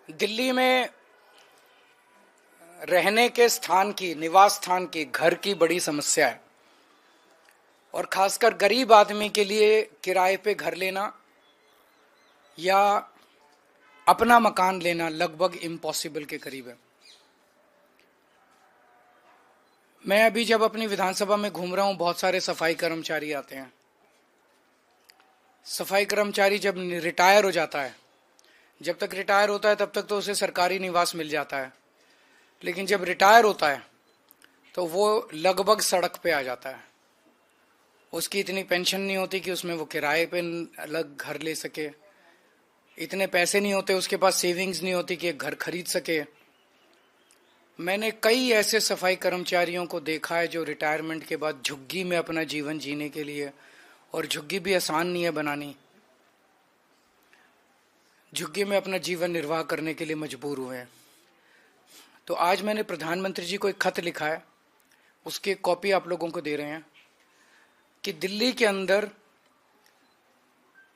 दिल्ली में रहने के स्थान की, निवास स्थान की, घर की बड़ी समस्या है और खासकर गरीब आदमी के लिए किराए पे घर लेना या अपना मकान लेना लगभग इम्पॉसिबल के करीब है। मैं अभी जब अपनी विधानसभा में घूम रहा हूं, बहुत सारे सफाई कर्मचारी आते हैं। सफाई कर्मचारी जब रिटायर हो जाता है, जब तक रिटायर होता है तब तक तो उसे सरकारी निवास मिल जाता है, लेकिन जब रिटायर होता है तो वो लगभग सड़क पे आ जाता है। उसकी इतनी पेंशन नहीं होती कि उसमें वो किराए पे अलग घर ले सके, इतने पैसे नहीं होते, उसके पास सेविंग्स नहीं होती कि एक घर खरीद सके। मैंने कई ऐसे सफाई कर्मचारियों को देखा है जो रिटायरमेंट के बाद झुग्गी में अपना जीवन जीने के लिए, और झुग्गी भी आसान नहीं है बनानी, झुग्गी में अपना जीवन निर्वाह करने के लिए मजबूर हुए हैं। तो आज मैंने प्रधानमंत्री जी को एक खत लिखा है, उसकी एक कॉपी आप लोगों को दे रहे हैं कि दिल्ली के अंदर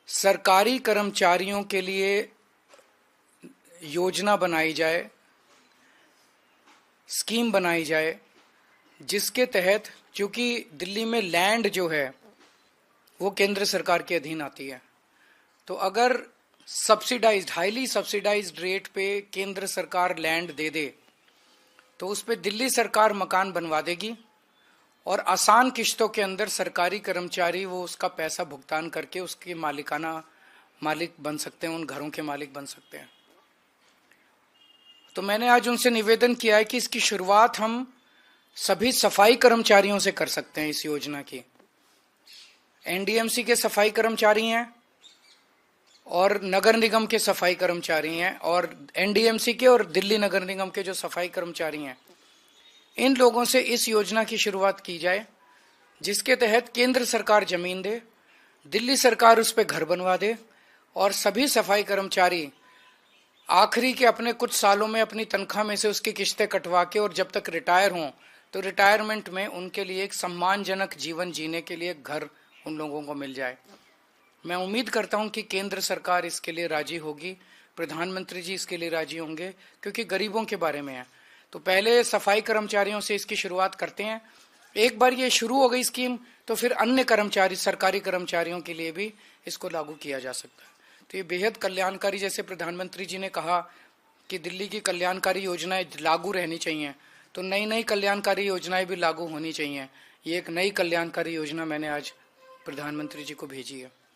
सरकारी कर्मचारियों के लिए योजना बनाई जाए, स्कीम बनाई जाए, जिसके तहत, क्योंकि दिल्ली में लैंड जो है वो केंद्र सरकार के अधीन आती है, तो अगर सब्सिडाइज्ड, हाईली सब्सिडाइज्ड रेट पे केंद्र सरकार लैंड दे दे तो उस पे दिल्ली सरकार मकान बनवा देगी और आसान किश्तों के अंदर सरकारी कर्मचारी वो उसका पैसा भुगतान करके उसके मालिक बन सकते हैं, उन घरों के मालिक बन सकते हैं। तो मैंने आज उनसे निवेदन किया है कि इसकी शुरुआत हम सभी सफाई कर्मचारियों से कर सकते हैं। इस योजना की एनडीएमसी के सफाई कर्मचारी हैं और नगर निगम के सफाई कर्मचारी हैं, और एनडीएमसी के और दिल्ली नगर निगम के जो सफाई कर्मचारी हैं, इन लोगों से इस योजना की शुरुआत की जाए, जिसके तहत केंद्र सरकार जमीन दे, दिल्ली सरकार उस पर घर बनवा दे और सभी सफाई कर्मचारी आखिरी के अपने कुछ सालों में अपनी तनख्वाह में से उसकी किश्तें कटवा के, और जब तक रिटायर हों तो रिटायरमेंट में उनके लिए एक सम्मानजनक जीवन जीने के लिए घर उन लोगों को मिल जाए। मैं उम्मीद करता हूं कि केंद्र सरकार इसके लिए राजी होगी, प्रधानमंत्री जी इसके लिए राजी होंगे, क्योंकि गरीबों के बारे में है। तो पहले सफाई कर्मचारियों से इसकी शुरुआत करते हैं। एक बार ये शुरू हो गई स्कीम तो फिर अन्य कर्मचारी, सरकारी कर्मचारियों के लिए भी इसको लागू किया जा सकता है। तो ये बेहद कल्याणकारी, जैसे प्रधानमंत्री जी ने कहा कि दिल्ली की कल्याणकारी योजनाएं लागू रहनी चाहिए, तो नई नई कल्याणकारी योजनाएं भी लागू होनी चाहिए। ये एक नई कल्याणकारी योजना मैंने आज प्रधानमंत्री जी को भेजी है।